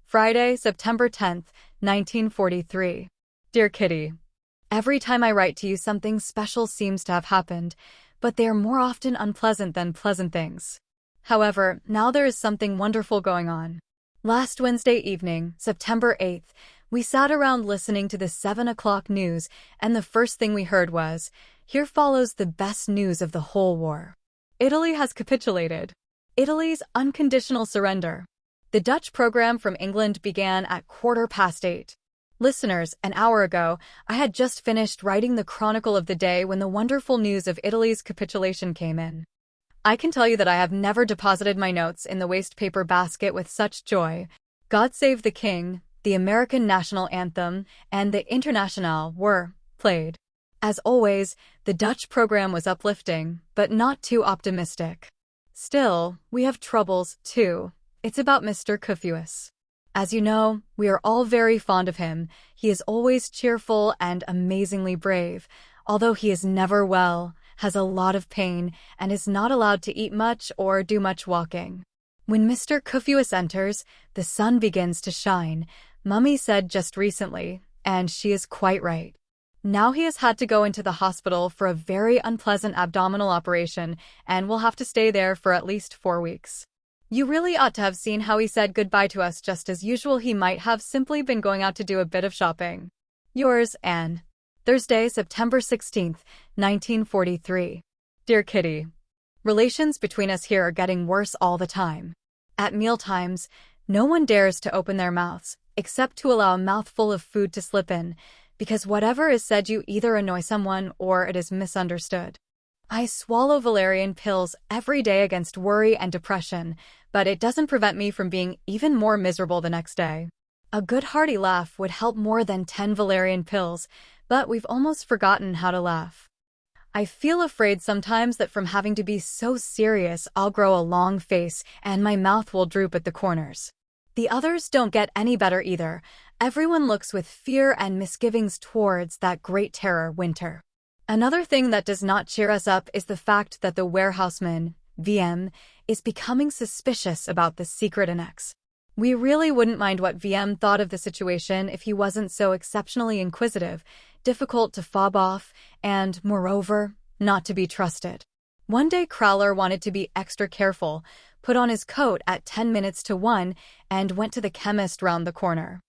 Friday, September 10th, 1943. Dear Kitty, every time I write to you something special seems to have happened, but they are more often unpleasant than pleasant things. However, now there is something wonderful going on. Last Wednesday evening, September 8th, we sat around listening to the 7 o'clock news, and the first thing we heard was, "Here follows the best news of the whole war. Italy has capitulated." Italy's unconditional surrender. The Dutch program from England began at 8:15. Listeners, an hour ago, I had just finished writing the chronicle of the day when the wonderful news of Italy's capitulation came in. I can tell you that I have never deposited my notes in the waste paper basket with such joy. God Save the King, the American national anthem, and the Internationale were played. As always, the Dutch program was uplifting, but not too optimistic. Still, we have troubles, too. It's about Mr. Koophuis. As you know, we are all very fond of him. He is always cheerful and amazingly brave, although he is never well, has a lot of pain, and is not allowed to eat much or do much walking. When Mr. Koophuis enters, the sun begins to shine, Mummy said just recently, and she is quite right. Now he has had to go into the hospital for a very unpleasant abdominal operation and will have to stay there for at least 4 weeks. You really ought to have seen how he said goodbye to us just as usual. He might have simply been going out to do a bit of shopping. Yours, Anne. Thursday, September 16th, 1943. Dear Kitty, relations between us here are getting worse all the time. At mealtimes, no one dares to open their mouths, except to allow a mouthful of food to slip in, because whatever is said you either annoy someone or it is misunderstood. I swallow valerian pills every day against worry and depression, but it doesn't prevent me from being even more miserable the next day. A good hearty laugh would help more than 10 valerian pills, but we've almost forgotten how to laugh. I feel afraid sometimes that from having to be so serious I'll grow a long face and my mouth will droop at the corners. The others don't get any better either. Everyone looks with fear and misgivings towards that great terror, winter. Another thing that does not cheer us up is the fact that the warehouseman, VM, is becoming suspicious about the secret Annex. We really wouldn't mind what VM thought of the situation if he wasn't so exceptionally inquisitive, difficult to fob off, and, moreover, not to be trusted. One day Kraler wanted to be extra careful, put on his coat at 10 minutes to 1, and went to the chemist round the corner.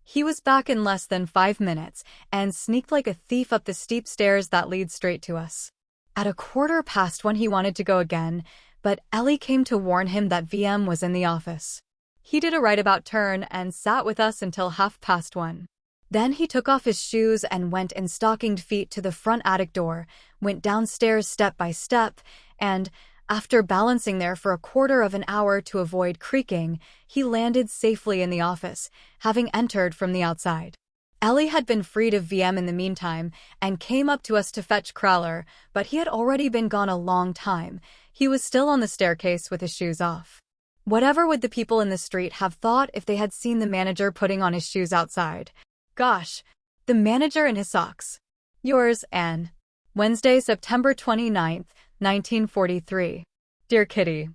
He was back in less than 5 minutes and sneaked like a thief up the steep stairs that lead straight to us. At 1:15 he wanted to go again, but Elli came to warn him that VM was in the office. He did a right-about turn and sat with us until 1:30. Then he took off his shoes and went in stockinged feet to the front attic door, went downstairs step by step, and, after balancing there for 1/4 of an hour to avoid creaking, he landed safely in the office, having entered from the outside. Elli had been freed of VM in the meantime and came up to us to fetch Kraler, but he had already been gone a long time. He was still on the staircase with his shoes off. Whatever would the people in the street have thought if they had seen the manager putting on his shoes outside? Gosh, the manager in his socks. Yours, Anne. Wednesday, September 29th, 1943. Dear Kitty,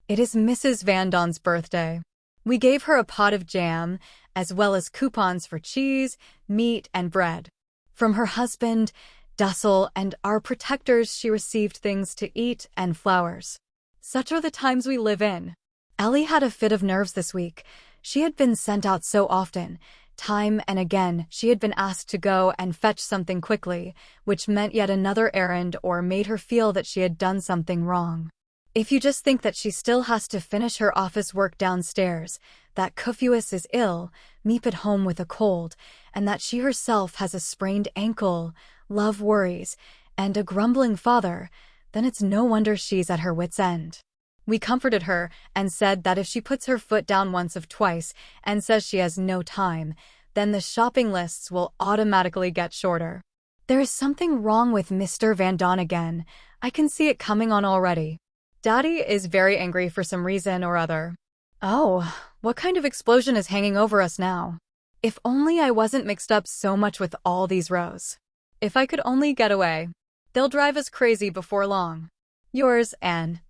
it is Mrs. Van Daan's birthday. We gave her a pot of jam, as well as coupons for cheese, meat, and bread. From her husband, Dussel, and our protectors she received things to eat and flowers. Such are the times we live in. Elli had a fit of nerves this week. She had been sent out so often. Time and again, she had been asked to go and fetch something quickly, which meant yet another errand or made her feel that she had done something wrong. If you just think that she still has to finish her office work downstairs, that Koophuis is ill, Meep at home with a cold, and that she herself has a sprained ankle, love worries, and a grumbling father, then it's no wonder she's at her wit's end. We comforted her and said that if she puts her foot down once or twice and says she has no time, then the shopping lists will automatically get shorter. There is something wrong with Mr. Van Daan again. I can see it coming on already. Daddy is very angry for some reason or other. Oh, what kind of explosion is hanging over us now? If only I wasn't mixed up so much with all these rows. If I could only get away. They'll drive us crazy before long. Yours, Anne.